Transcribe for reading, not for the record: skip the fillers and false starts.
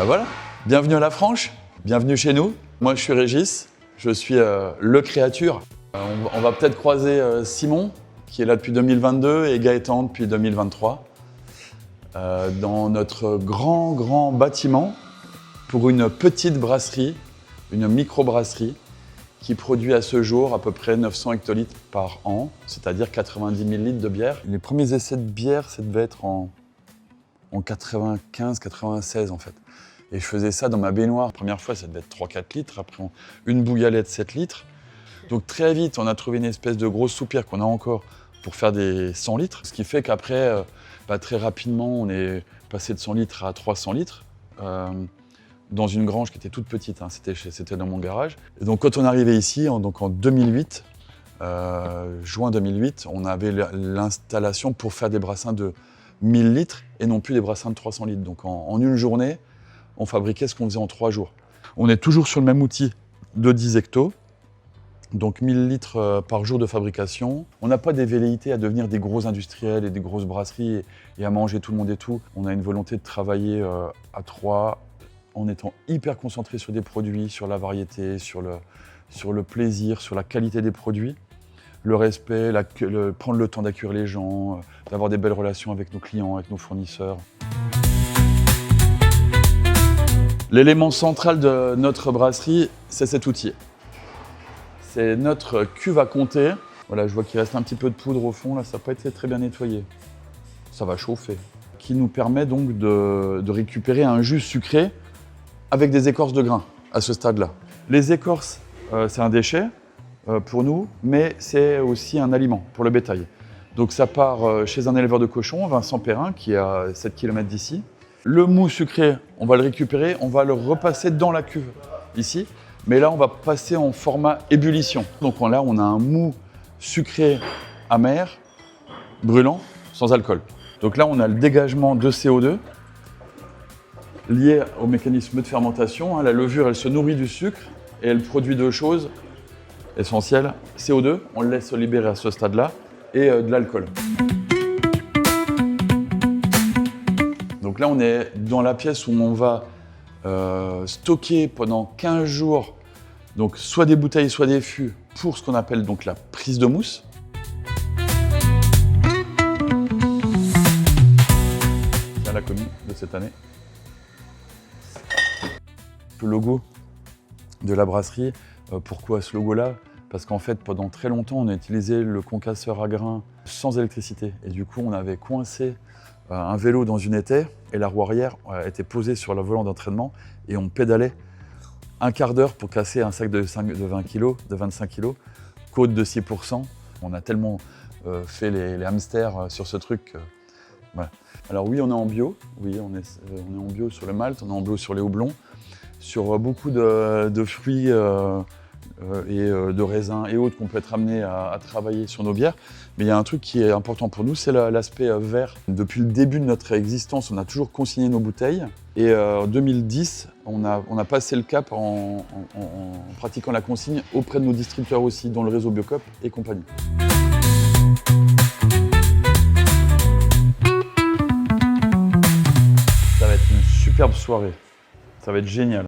Ben voilà, bienvenue à La Franche, bienvenue chez nous. Moi je suis Régis, je suis le créature. On va peut-être croiser Simon, qui est là depuis 2022, et Gaëtan depuis 2023, dans notre grand bâtiment pour une petite brasserie, une micro-brasserie, qui produit à ce jour à peu près 900 hectolitres par an, c'est-à-dire 90 000 litres de bière. Les premiers essais de bière, ça devait être en 95-96 en fait. Et je faisais ça dans ma baignoire. La première fois, ça devait être 3-4 litres, après une bouillalette 7 litres. Donc très vite, on a trouvé une espèce de grosse soupir qu'on a encore pour faire des 100 litres. Ce qui fait qu'après, très rapidement, on est passé de 100 litres à 300 litres. Dans une grange qui était toute petite, hein, c'était dans mon garage. Et donc quand on est arrivé ici, en 2008, juin 2008, on avait l'installation pour faire des brassins de 1000 litres et non plus des brassins de 300 litres. Donc en une journée, on fabriquait ce qu'on faisait en 3 jours. On est toujours sur le même outil de 10 hectos, donc 1000 litres par jour de fabrication. On n'a pas des velléités à devenir des gros industriels et des grosses brasseries et à manger tout le monde et tout. On a une volonté de travailler à 3, en étant hyper concentré sur des produits, sur la variété, sur le plaisir, sur la qualité des produits, le respect, prendre le temps d'accueillir les gens, d'avoir des belles relations avec nos clients, avec nos fournisseurs. L'élément central de notre brasserie, c'est cet outil. C'est notre cuve à compter. Voilà, je vois qu'il reste un petit peu de poudre au fond, là, ça n'a pas été très bien nettoyé. Ça va chauffer. Qui nous permet donc de récupérer un jus sucré avec des écorces de grains à ce stade-là. Les écorces, c'est un déchet pour nous, mais c'est aussi un aliment pour le bétail. Donc ça part chez un éleveur de cochons, Vincent Perrin, qui est à 7 km d'ici. Le mou sucré, on va le récupérer, on va le repasser dans la cuve ici, mais là on va passer en format ébullition. Donc là on a un mou sucré amer, brûlant, sans alcool. Donc là on a le dégagement de CO2, lié au mécanisme de fermentation. La levure, elle se nourrit du sucre et elle produit deux choses essentielles. CO2, on le laisse se libérer à ce stade-là, et de l'alcool. Donc là, on est dans la pièce où on va stocker pendant 15 jours donc soit des bouteilles, soit des fûts pour ce qu'on appelle donc la prise de mousse. C'est la commis de cette année. Le logo de la brasserie, pourquoi ce logo-là? Parce qu'en fait, pendant très longtemps, on a utilisé le concasseur à grains sans électricité. Et du coup, on avait coincé un vélo dans une étai et la roue arrière était posée sur le volant d'entraînement et on pédalait un quart d'heure pour casser un sac de 20 kg, de 25 kg, côte de 6%. On a tellement fait les hamsters sur ce truc. Voilà. Alors oui, on est en bio. Oui, on est en bio sur le malt, on est en bio sur les houblons, sur beaucoup de fruits et de raisins et autres qu'on peut être amené à travailler sur nos bières. Mais il y a un truc qui est important pour nous, c'est l'aspect vert. Depuis le début de notre existence, on a toujours consigné nos bouteilles. Et en 2010, on a passé le cap en pratiquant la consigne auprès de nos distributeurs aussi, dont le réseau Biocop et compagnie. Ça va être une superbe soirée. Ça va être génial.